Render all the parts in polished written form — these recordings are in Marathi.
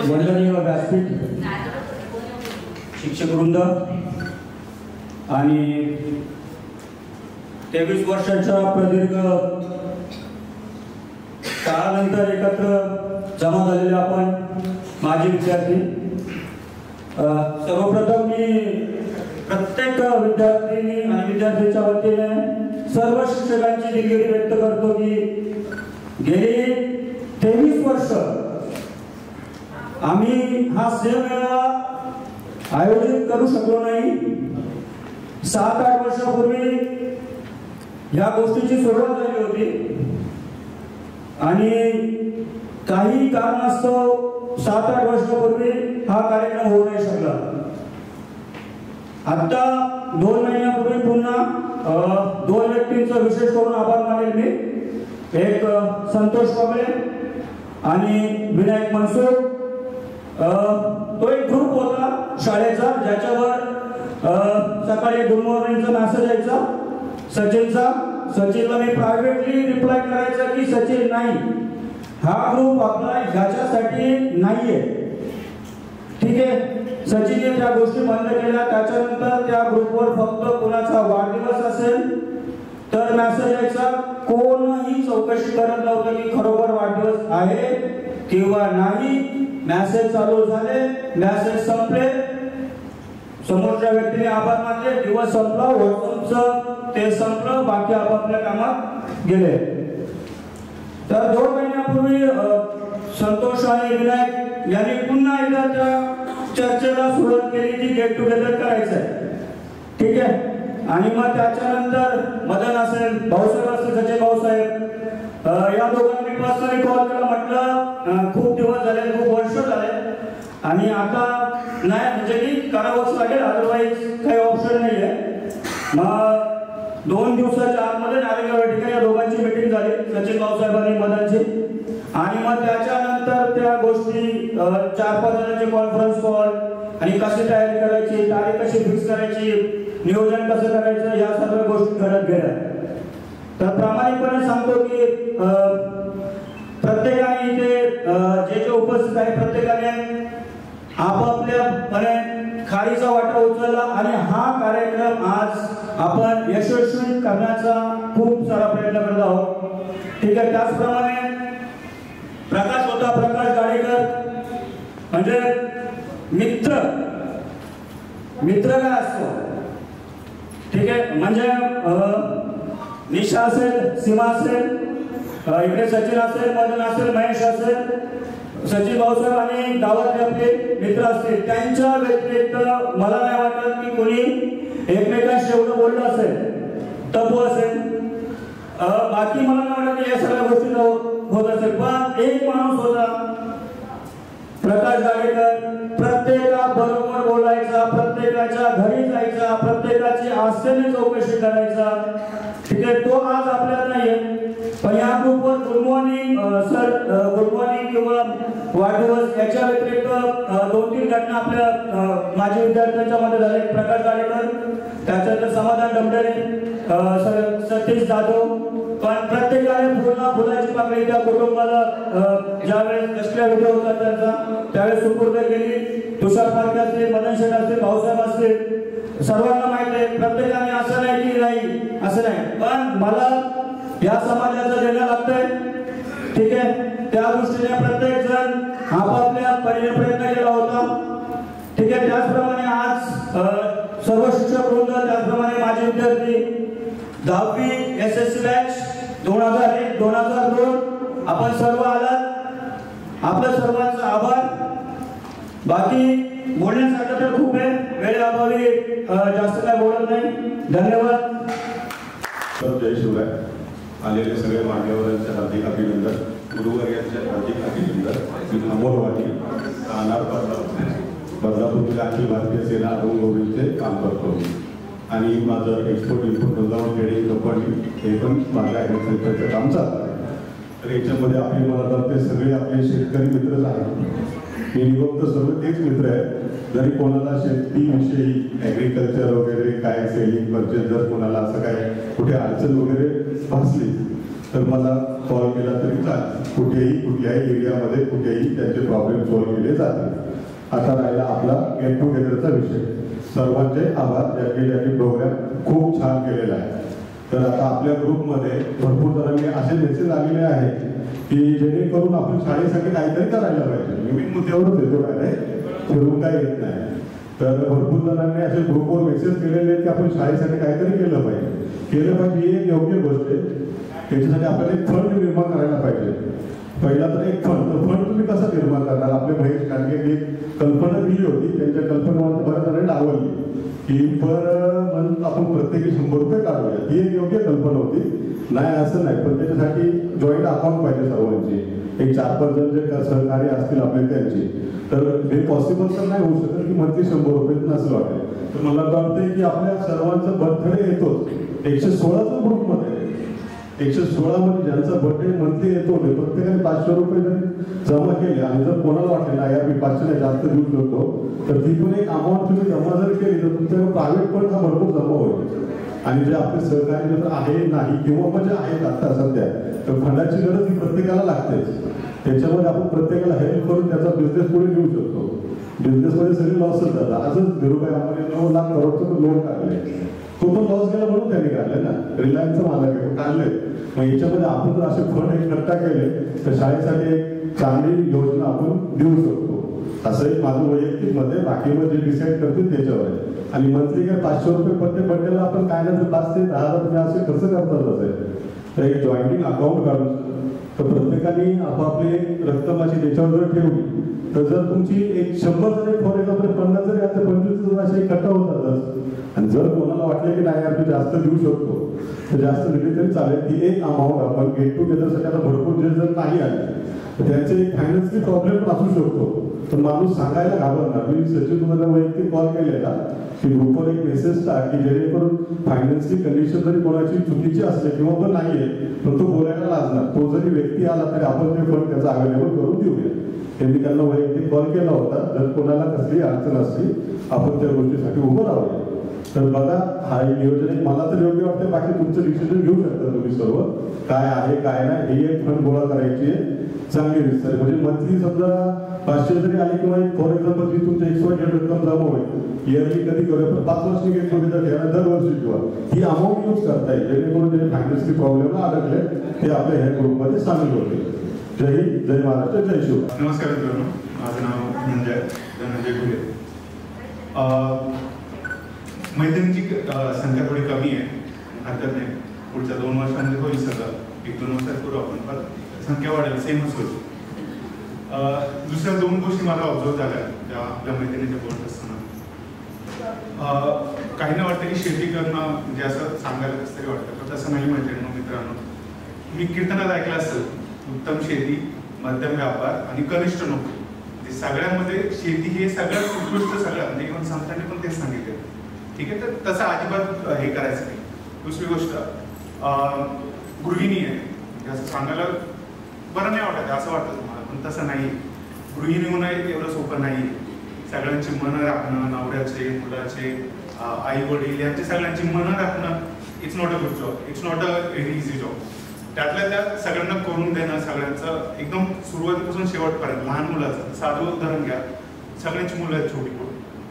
वंदनीय व्यासपीठ, शिक्षक वृंद आणि 23 वर्षाच्या प्रदीर्घ काळानंतर एकत्र जमा झालेले आपण माजी विद्यार्थी, सर्वप्रथम मी प्रत्येक विद्यार्थी आणि विद्यार्थ्यांच्या वतीने सर्व शिक्षकांची दिलगिरी व्यक्त करतो की गेली 23 वर्ष आम्ही हा स्नेहमेळा आयोजित करू शकलो नाही। 7-8 वर्षापूर्वी या गोष्टीची सुरुवात झाली होती आणि काही कारणास्तव 7-8 वर्षापूर्वी हा कार्यक्रम होऊ नाही शकला। आता 2 महिन्यापूर्वी पुन्हा 2 व्यक्तींचा विशेष करून आभार मानेल मी। एक संतोष कांबळे आणि विनायक मनसूर। तो एक ग्रुप होता शाळेचा ज्याच्यावर सकाळी गुड मॉर्निंगचा मेसेज यायचा सचिनचा। सचिनला मी प्रायव्हेटली रिप्लाय करायचा की सचिन नाही, हा ग्रुप आपला ह्याच्यासाठी नाहीये, ठीक आहे। सचिनने त्या गोष्टी बंद केल्या। त्याच्यानंतर त्या ग्रुपवर फक्त कुणाचा वाढदिवस असेल तर मेसेज यायचा। कोणीही चौकशी करत नव्हतं की खरोखर वाढदिवस आहे किंवा नाही। मेसेज चालू झाले, मेसेज संपले, समोरच्या व्यक्तीने आभार मानले, दिवस संपला, व्हॉट्सअपचं ते संपलं, बाकी आपापल्या कामात गेले। तर 2 महिन्यापूर्वी संतोष आणि विनायक यांनी पुन्हा एकदा त्या चर्चेला सुरुवात केली की गेट टुगेदर करायचंय, ठीक आहे। आणि मग त्याच्यानंतर मदन असेल, भाऊसाहेब असेल, सचिन भाऊसाहेब, या दोघांनी पर्सनली कॉल केला, म्हटलं खूप दिवस झाले, खूप वर्ष झाले आणि आता नाही म्हणजे की करावंच लागेल, अदरवाईज काही ऑप्शन नाही आहे। मग 2 दिवसाच्या आतमध्ये नारेगाव ठिकाणी या दोघांची मीटिंग झाली, सचिन भाऊसाहेब आणि मदनची। आणि मग त्याच्यानंतर त्या गोष्टी 4-5 जणांचे कॉन्फरन्स कॉल आणि कशी तयारी करायची, तारीख कशी फिक्स करायची, नियोजन कसं करायचं, या सगळ्या गोष्टी घडत गेल्या। तर प्रामाणिकपणे सांगतो की प्रत्येकाने इथे जे उपस्थित आहे प्रत्येकाने आपापल्यापणे खारीचा वाटा उचलला आणि हा कार्यक्रम आज आपण यशस्वी करण्याचा खूप सारा प्रयत्न करत आहोत, ठीक आहे। त्याचप्रमाणे प्रकाश होता, प्रकाश गाडेकर, म्हणजे मित्र काय असतो, ठीक आहे। म्हणजे निशा असेल, सीमा असेल, इकडे सचिन असेल, मदन असेल, महेश असेल, सचिन भाऊसाहेब आणि गावातले आपले मित्र असतील, त्यांच्या व्यतिरिक्त मला नाही वाटत की कोणी एकमेकांशी एवढं बोललं असेल, तब्बू असेल, बाकी मला नाही वाटत की या सगळ्या गोष्टी होत असेल। पण एक माणूस होता प्रकाश गाडेकर, प्रत्येकाबरोबर बोलायचा, प्रत्येकाच्या घरी जायचा, प्रत्येकाची आस्थेने चौकशी करायचा, ठीक आहे। तो आज आपल्याला नाहीये, पण या ग्रुपवर good morning sir, good morning किंवा वाढदिवस याच्या व्यतिरिक्त 2-3 घटना आपल्या माझ्या विद्यार्थ्यांच्या मध्ये झाल्या। प्रकाश गाडेकर, त्याच्यानंतर समाधान डमडरे, सतीश जाधव, पण प्रत्येकाने फुलाची पाकळी त्या कुटुंबाला ज्यावेळेस कसल्या व्हिडिओ होता त्यांचा त्यावेळेस सुपूर्द केली। तुषार पारखे असतील, मदन शेठ असतील, भाऊसाहेब असतील, सर्वांना माहिती आहे। प्रत्येकाने असं नाही की नाही, असं नाही, पण मला या समाजाचं देणं लागतंय, ठीक आहे। त्या दृष्टीने प्रत्येक जण आपापल्या परीने प्रयत्न केला होता, ठीक आहे। त्याचप्रमाणे आज सर्व शिक्षक वृंद, त्याचप्रमाणे माझे विद्यार्थी 10वी SSC बॅच 2001-2002 आपण सर्व आलात, आपल्या सर्वांचा आभार। बाकी बोलण्यासारखं तर खूप आहे, वेळेअभावी जास्त काय बोलत नाही। धन्यवाद। जय शिवराय। आलेले सगळे मान्यवरांचे हार्दिक अभिनंदन, गुरुवर्यांचे हार्दिक अभिनंदन। मी अमोल वाटी, राहणार बदलापूर, अखिल भारतीय सेना अरुंगोविलचे काम करतो आणि माझं export import Vrindavan trading company हे पण माझ्या ॲग्रिकल्चरचं काम चालतं आहे। तर याच्यामध्ये आपले मला तर ते सगळे आपले शेतकरी मित्रच आहेत। मी फक्त सर्व तेच मित्र आहेत। जरी कोणाला शेतीविषयी ॲग्रिकल्चर वगैरे काय सेलिंग परचेस जर कोणाला असं काय कुठे अडचण वगैरे भासली तर मला कॉल केला तरी चालेल. कुठल्याही एरियामध्ये कुठेही त्यांचे प्रॉब्लेम सॉल्व्ह केले जातील. आता राहिला आपला गेट टुगेदरचा विषय. सर्वांचे आभार. ज्यांनी प्रोग्राम खूप छान केलेला आहे. तर आता आपल्या ग्रुपमध्ये भरपूर जणांनी असे मेसेज आलेले आहेत की जेणेकरून आपण शाळेसाठी काहीतरी करायला पाहिजे. मी मुद्द्यावरच येतो डायरेक्ट, फिरून काय येत नाही. तर भरपूर जणांनी असे ग्रुपवर मेसेज केलेले आहेत की आपण शाळेसाठी काहीतरी केलं पाहिजे. ही एक योग्य गोष्ट आहे. त्याच्यासाठी आपल्याला एक फंड निर्माण करायला पाहिजे. पहिला तर एक फंड तुम्ही कसा निर्माण करणार. आपले महेश कांडगे एक कल्पना दिली होती, त्यांच्या कल्पनेवर बऱ्याच जणांनी आवडली की आपण प्रत्येकी 100 रुपये काढूया. ही एक योग्य कल्पना होती. नाही असं नाही, पण त्याच्यासाठी जॉईंट अकाउंट पाहिजे सर्वांची. एक 4-5 जण जे सहकारी असतील आपले त्यांचे. तर हे पॉसिबल तर नाही होऊ शकत की मंथली 100 रुपये नसलं वाटेल. तर मला वाटतंय की आपल्या सर्वांचा बर्थडे येतोच. 116चा ग्रुपमध्ये 116 मध्ये ज्यांचा बर्थडे मंथली येतो प्रत्येकाने 500 रुपये जरी जमा केले आणि जर कोणाला वाटले ना यार मी 500 नाही जास्त देऊ शकतो, तर ती पण एक अमाऊंट तुम्ही जमा जर केली तर तुमच्याकडे प्रायव्हेट फंड हा भरपूर जमा होईल. आणि जे आपले सहकारी मित्र आहे नाही किंवा म्हणजे आहेत आता सध्या, तर फंडाची गरज ही प्रत्येकाला लागतेच. त्याच्यामध्ये आपण प्रत्येकाला हेल्प करून त्याचा बिझनेस पुढे नेऊ शकतो. बिझनेसमध्ये सगळे लॉसच झाला. आजच धीरूभाई अंबानी 9 लाख करोडचं लोन काढले. तो पण लॉस गेला म्हणून त्यांनी काढले ना. रिलायन्सचं मालक आहे काढले. मग याच्यामध्ये आपण जर असे फंड इकट्ठा केले तर शाळेसाठी एक चांगली योजना आपण देऊ शकतो. असं एक माझं वैयक्तिक मत आहे. बाकी जे डिसाईड करतील त्याच्यावर आहे. आणि मंथली काय 500 रुपये प्रत्येक बर्थडेला आपण काय नाही तर 5 ते 10,000 रुपये असे खर्च करतात असेल. तर एक जॉईंटिंग अकाउंट काढून तर प्रत्येकाने आपापली रक्कमाची त्याच्यावर जर ठेवली तर जर तुमची एक 100 जरी फॉर एक्झाम्पल 50 जरी आता 25 जर असे इकट्ठा होतातच. आणि जर कोणाला वाटले की नाही आपण जास्त देऊ शकतो तर जास्त दिली तरी चालेल. ती एक अमाऊंट आपण गेट टुगेदरसाठी आता भरपूर जे जर नाही आले तर त्यांचे एक फायनान्सची प्रॉब्लेम पण असू शकतो. तर माणूस सांगायला घाबरणार. मी सचिन तुम्हाला वैयक्तिक कॉल केलेला की ग्रुपवर एक मेसेज टाक की जेणेकरून फायनान्सची कंडिशन जरी कोणाची चुकीची असते किंवा पण नाहीये पण तो बोलायला लाजणार. तो जरी व्यक्ती आला तरी आपण ते फंड त्याचा अवेलेबल करून देऊया. हे मी त्यांना वैयक्तिक कॉल केला होता. जर कोणाला कसली अडचण असली आपण त्या गोष्टीसाठी उभं राहूया. तर बघा हा नियोजन मला तर योग्य वाटते. बाकी तुमचं डिसिजन घेऊ शकता तुम्ही सर्व. काय आहे काय नाही ही एक फंड गोळा करायची आहे चांगली रिस्क. म्हणजे मंथली समजा 500 जरी आले किंवा फॉर एक्झाम्पल जी तुमच्या 100 रक्कम जमा होईल इयरली कधी करूया पण 5 वर्षी गेट टुगेदर ठेवा दरवर्षी किंवा ही अमाऊंट यूज करता येईल जेणेकरून जे फायनान्सची प्रॉब्लेमला अडकले ते आपल्या ह्या ग्रुपमध्ये सामील होतील. जय हिंद, जय महाराष्ट्र, जय शिव. नमस्कार मित्रांनो, माझं नाव धनंजय गुले. मैदानीची संख्या थोडी कमी आहे, हरकत नाही. पुढच्या 2 वर्षांमध्ये होईल सगळं. 1-2 वर्षात करू आपण, पण संख्या वाढेल, सेमच होईल. दुसऱ्या 2 गोष्टी मला ऑब्झर्व झाल्या त्या आपल्या मैदानीच्या बोलत असताना. काहींना वाटतं की शेती करणं म्हणजे असं सांगायला कसं तरी वाटतं, पण तसं नाही मैत्रिणींनो मित्रांनो. मी कीर्तनात ऐकलं असेल उत्तम शेती, मध्यम व्यापार आणि कनिष्ठ नोकरी. सगळ्यांमध्ये शेती हे सगळ्यात उत्कृष्ट सगळं म्हणजे इव्हन संतांनी पण तेच सांगितलं. ठीक आहे, तर तसं अजिबात हे करायचं नाही. दुसरी गोष्ट गृहिणी आहे म्हणजे असं सांगायला बरं नाही वाटत असं वाटतं तुम्हाला, पण तसं नाही. गृहिणी होणं एवढं सोपं नाही. सगळ्यांची मनं राखणं, नवऱ्याचे, मुलाचे, आई वडील यांची सगळ्यांची मनं राखणं it's not a good job. It's not a very easy job. त्यातल्या त्यात सगळ्यांना करून देणं, सगळ्यांचं एकदम सुरुवातीपासून शेवटपर्यंत. लहान मुलाचं साधं उदाहरण घ्या. सगळ्यांची मुलं आहेत छोटी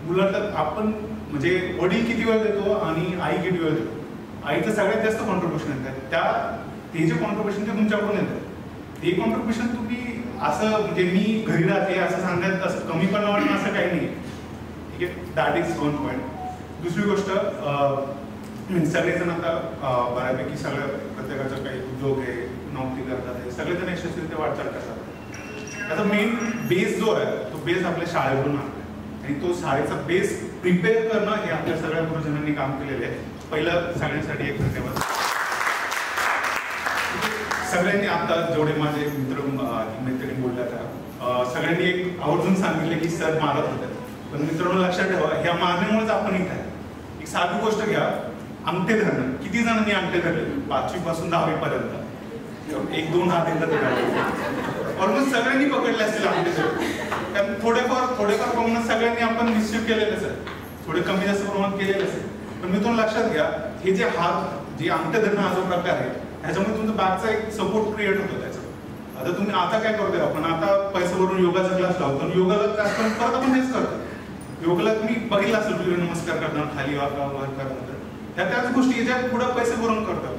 मुलं, तर आपण म्हणजे वडील किती वेळ देतो आणि आई किती वेळ देतो. आईचं सगळ्यात जास्त कॉन्ट्रीब्युशन येतात. ते जे कॉन्ट्रीब्युशन ते तुमच्याकडून येतं. ते कॉन्ट्रीब्युशन तुम्ही असं म्हणजे मी घरी राहते असं सांगण्यात असं कमीपणा वाटणं असं काही नाही. ठीक आहे, दॅट इज 1 पॉईंट. दुसरी गोष्ट सगळेजण आता बऱ्यापैकी सगळ्या प्रत्येकाचा काही उद्योग आहे, नोकरी करतात आहे, सगळेजण यशस्वीरित्या वाटचाल करतात. आता मेन बेस जो आहे तो बेस आपल्या शाळेकडून आहे आणि तो शाळेचा बेस प्रिपेअर करणं हे आपल्या सगळ्या गुरुजनांनी काम केलेलं आहे. पहिलं सगळ्यांसाठी एक धन्यवाद. सगळ्यांनी आता जेवढे माझे मित्र मैत्रिणी बोलल्या त्या सगळ्यांनी एक आवर्जून सांगितलं की सर मारत होते, पण मित्रांनो लक्षात ठेवा ह्या मारण्यामुळेच आपण इथे आहे. एक साधी गोष्ट घ्या, अंगठे धरणं. किती जणांनी अंगठे धरले 5वी पासून 10वी पर्यंत? 1-2 हात येतात. ऑलमोस्ट सगळ्यांनी पकडले असतील अंगठे धरून. कारण थोडेफार प्रमाणात सगळ्यांनी आपण निश्चित केलेलं असेल, थोडे कमी जास्त प्रमाणात केलेलं असेल. पण मी तुम्हाला लक्षात घ्या, हे जे हात जे अंगठे धरणं हा जो प्रकार आहे ह्याच्यामुळे तुमचा बॅकचा एक सपोर्ट क्रिएट होतो त्याचा. आता तुम्ही आता काय करतोय, आपण आता पैसे भरून योगाचा क्लास लावतो आणि योगाला क्लास करून परत आपण हेच करतो. योगाला तुम्ही बघितलं असेल सूर्य नमस्कार करताना खाली वर करताना त्याच गोष्टी ज्या पुढे पैसे भरून करतात.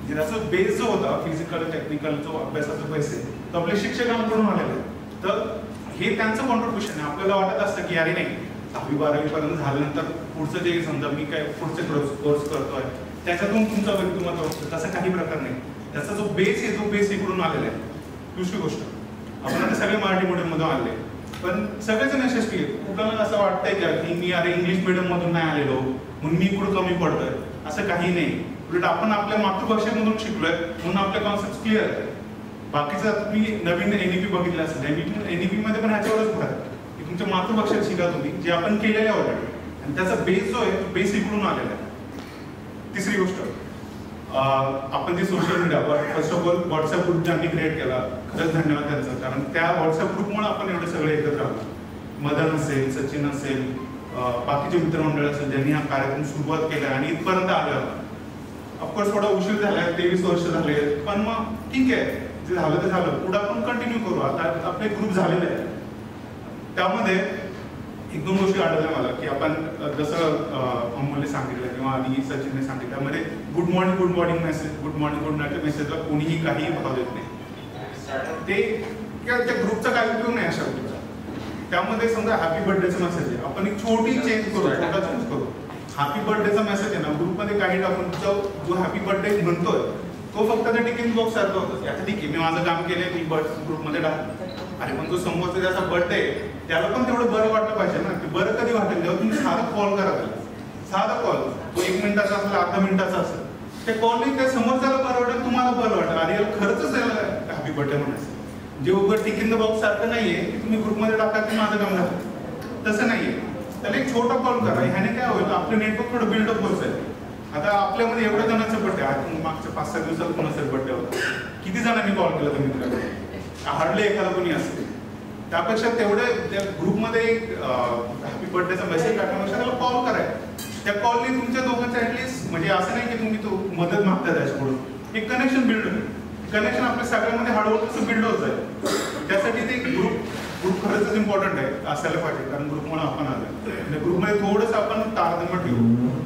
त्याचा बेस जो होता फिजिकल टेक्निकल जो अभ्यासाचे पैसे तो आपले शिक्षकांकडून आलेले. तर हे त्यांचं कॉन्ट्रीब्युशन आहे. आपल्याला वाटत असतं की अरे नाही 10वी 12वी पर्यंत झाल्यानंतर पुढचं जे समजा मी काय पुढचे कोर्स करतोय त्याच्यातून तुमचं व्यक्तिमत्व असतं, तसं काही प्रकार नाही. त्याचा जो बेस आहे तो बेस इकडून आलेला आहे. दुसरी गोष्ट, आपण आता सगळे मराठी मीडियम मधून आले पण सगळेच यशस्वी आहेत. कुणाला असं वाटतंय का की मी अरे इंग्लिश मीडियम मधून नाही आलेलो म्हणून मी इकडं कमी पडतोय, असं काही नाही. उलट आपण आपल्या मातृभाषेमधून शिकलोय म्हणून आपले कॉन्सेप्ट क्लिअर आहे. बाकीचं तुम्ही नवीन NEP बघितलं असेल, NEP मध्ये पण ह्याच्यावरच भर की तुमच्या मातृभाषेत शिका तुम्ही जे आपण केलेलं आहे ऑलरेडी, आणि त्याचा बेस जो आहे तो बेस इकडून आलेला आहे. तिसरी गोष्ट, आपण जे social media first of all WhatsApp group ज्यांनी क्रिएट केला खरंच धन्यवाद त्यांचं, कारण त्या व्हॉट्सअप ग्रुपमुळे आपण एवढे सगळे एकत्र आलो. मदन असेल, सचिन असेल, बाकीचे मित्रमंडळ असेल ज्यांनी हा कार्यक्रम सुरुवात केला आणि इथपर्यंत आला. ऑफकोर्स थोडा उशीर झालाय, 23 वर्ष झाले, पण मग ठीक आहे, जे झालं ते झालं. पुढे आपण कंटिन्यू करू. आता आपले ग्रुप झालेले आहे. त्यामध्ये एक दोन गोष्टी आढळल्या मला की आपण जसं अमोलने सांगितलं किंवा आधी सचिनने सांगितलं, त्यामध्ये good morning message, good morning good night मेसेजला कोणीही काही भाव देत नाही. ते त्या ग्रुपचा काही उपयोग नाही अशा ग्रुपचा. त्यामध्ये समजा हॅपी बर्थडेचा मेसेज आहे, आपण एक छोटी चेंज करू, छोटा चेंज करू. हॅपी बर्थडेचा मेसेज आहे ना ग्रुपमध्ये काही टाकून जो हॅपी बर्थडे म्हणतोय तो फक्त त्या टिकिंग बॉक्स सारखं होतं. आता ठीक आहे मी माझं काम केलंय, मी ग्रुपमध्ये टाकतो. अरे पण जो समोरचा ज्याचा बर्थडे त्याला पण तेवढं बरं वाटलं पाहिजे ना. की बरं कधी वाटेल जेव्हा तुम्ही साधा कॉल करा, साधा कॉल, तो 1 मिनिटाचा असेल, अर्धा मिनिटाचा असेल, त्या कॉलनी त्या समोरच्याला बरं वाटेल, तुम्हाला बरं वाटेल. अरे याला खरंच द्यायला हॅपी बर्थडे म्हणायचं. जे उभं टिकिंग द बॉक्स सारखं नाहीये की तुम्ही ग्रुपमध्ये टाका की माझं काम झालं, तसं नाहीये. त्याला एक छोटा कॉल करा. ह्याने काय होईल, आपलं नेटवर्क थोडं बिल्डअप होत जाईल. आता आपल्यामध्ये एवढ्या जणांचा बर्थडे आहे, मागच्या 5-6 दिवसात कोणाचा बर्थडे होता, किती जणांनी कॉल केला तर मित्रांनो, हार्डली एखादा कोणी असेल. त्यापेक्षा तेवढे त्या ग्रुपमध्ये एक हॅपी बर्थडेचा मेसेज टाकण्यापेक्षा त्याला कॉल करायचा. त्या कॉलनी तुमच्या दोघांचं ऍटलीस्ट म्हणजे असं नाही की तुम्ही तो मदत मागता त्याच्याकडून, एक कनेक्शन बिल्ड होईल. कनेक्शन आपल्या सगळ्यामध्ये हळूहळू कसं बिल्ड होत जाईल. त्यासाठी ते ग्रुप खरंच इम्पॉर्टंट आहे, असायला पाहिजे. कारण ग्रुपमुळे आपण आलो, ग्रुपमध्ये थोडंसं आपण तारतम्य ठेवू.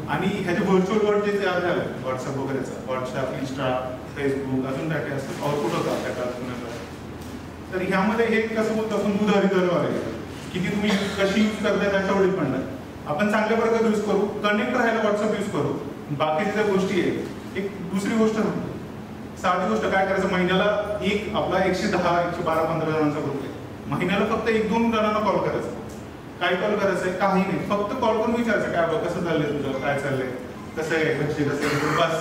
आणि ह्याचे व्हर्च्युअल वर्ल्ड जे तयार झालं व्हॉट्सअप वगैरेचं, व्हॉट्सअप, इंस्टा, फेसबुक, अजून काय काय असतं आउटपुट होतं त्या काळात. तर ह्यामध्ये हे कसं बोलतो आपण दूध हरिधरवाले, किती तुम्ही कशी यूज करताय त्याच्यावर डिपेंड आहे. आपण चांगल्या प्रकारे यूज करू, कनेक्ट राहायला व्हॉट्सअप यूज करू. बाकीच्या ज्या गोष्टी आहेत, एक दुसरी गोष्ट सांगतो, साधी गोष्ट काय करायचं, महिन्याला एक आपला 110, 112, 15 जणांचा ग्रुप आहे. महिन्याला फक्त 1-2 जणांना कॉल करायचा. काय कॉल करायचंय, काही नाही, फक्त कॉल करून विचारायचं काय बघ कसं चाललंय तुझं, काय चाललंय, कसं आहे, कसं आहे, बस.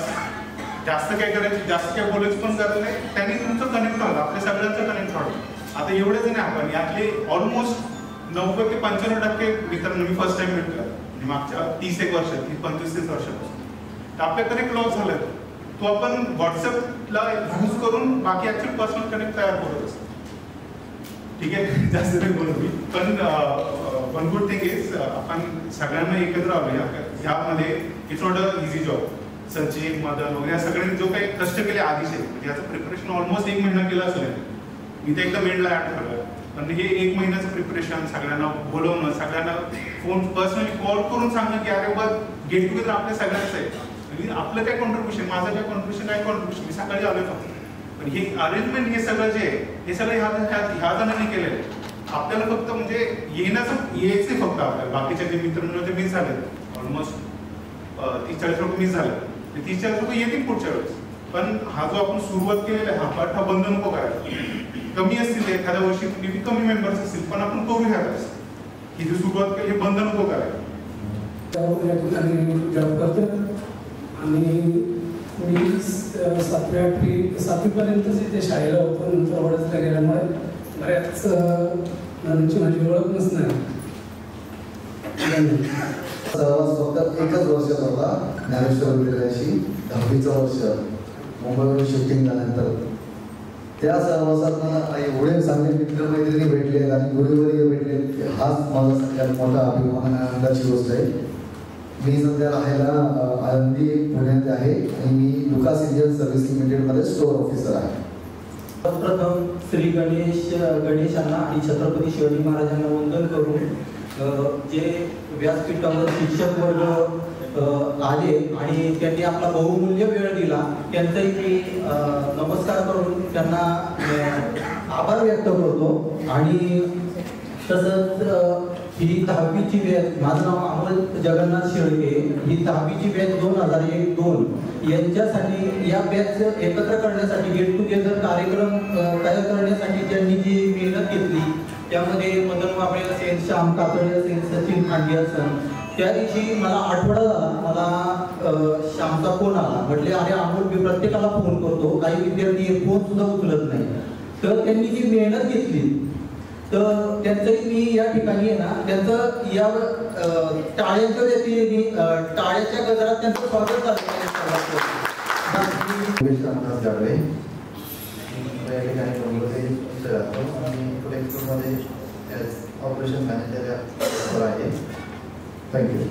जास्त काय करायचं, जास्त काय बोलायचं पण करायचं नाही. त्यांनी तुमचं कनेक्ट राहतं, आपल्या सगळ्यांचं कनेक्ट राहतं. आता एवढे जण आपण यातले ऑलमोस्ट 90 ते 95% मित्रांनो मी फर्स्ट टाइम भेटलो मागच्या 30-1 वर्ष, 25-30 वर्षापासून. तर आपल्याकडे एक लॉस झालाय तो आपण व्हॉट्सअपला यूज करून बाकी ऍक्च्युअल पर्सनल कनेक्ट तयार करत असतो. ठीक आहे, जास्त नाही बोलतो मी, पण वन गुड थिंग इज आपण सगळ्यांना एकत्र आलो ह्यामध्ये. It's not a easy job. Sachin, Madan वगैरे या सगळ्यांनी जो काही कष्ट केले आधीचे, म्हणजे याचं प्रिपरेशन ऑलमोस्ट 1 महिना केला असेल. मी ते एकदम एंडला ऍड ठरलं, पण हे 1 महिन्याचं प्रिपरेशन, सगळ्यांना बोलवणं, सगळ्यांना फोन पर्सनली कॉल करून सांगणं की अरे बघ गेट टुगेदर आपल्या सगळ्यांचं आहे, आपलं काय कॉन्ट्रीब्युशन, माझं काय कॉन्ट्रीब्युशन, काय कॉन्ट्रीब्युशन, मी सकाळी आलोय फक्त. पण हे अरेंजमेंट हे सगळं जे आहे हे सगळं ह्या जणांनी केलेलं आहे. आपल्याला फक्त म्हणजे यायचंय फक्त आपल्याला. बाकीच्या जे मित्र मिस झाले ऑलमोस्ट 30-40 लोक मिस झाले, ते 30-40 लोक येतील पुढच्या वेळेस. पण हा जो आपण सुरुवात केलेला आहे हा पाठ हा बंद नको करायला. कमी असतील एखाद्या वर्षी तुम्ही कमी मेंबर्स असतील, पण आपण करू ह्या वेळेस ही जी सुरुवात केली हे बंद नको करायला. जॉब करतो आणि मी 7वी पर्यंतच इथे शाळेला होतो. नंतर वडोदऱ्याला गेल्यामुळे बऱ्याच जणांची माझी ओळख नसणार. सहवास फक्त 1च वर्ष होता ज्ञानेश्वर विद्यालयाशी, 10वीचं वर्ष मुंबईवरून शिफ्टिंग झाल्यानंतर. त्या सहवासात मला एवढे चांगले मित्रमैत्रिणी भेटले आणि गुरुवर्य भेटले, हाच माझा सगळ्यात मोठा अभिमानाची गोष्ट आहे. मी सध्या राहायला आळंदी पुण्यात आहे आणि मी लुकास इंडियन सर्व्हिस लिमिटेडमध्ये स्टोअर ऑफिसर आहे. प्रथम श्री गणेशांना आणि छत्रपती शिवाजी महाराजांना वंदन करून जे व्यासपीठावर शिक्षक वर्ग आले आणि त्यांनी आपला बहुमूल्य वेळ दिला त्यांचाही मी नमस्कार करून त्यांना आभार व्यक्त करतो. आणि तसंच ही 10वीची बॅच, माझं नाव अमृत जगन्नाथ शेळके, ही 10वीची बॅच 2001-2 यांच्यासाठी या बॅच एकत्र करण्यासाठी गेट टुगेदर कार्यक्रम तयार करण्यासाठी ज्यांनी जी मेहनत घेतली त्यामध्ये मदन वाबळे असेल, श्याम कातळे असेल, सचिन खांडे असेल. त्या दिवशी मला आठवडा झाला, मला श्यामचा फोन आला. म्हटले अरे अमोल मी प्रत्येकाला फोन करतो, काही विद्यार्थी फोन सुद्धा उचलत नाही. तर त्यांनी जी मेहनत घेतली तर त्यांचंही मी या ठिकाणी आहे ना त्यांचं या टाळ्यांच्या व्यतिरिक्त टाळ्याच्या गजरात त्यांचं स्वागत झालं. या ठिकाणी ऑपरेशन मॅनेजर आहे. थँक्यू.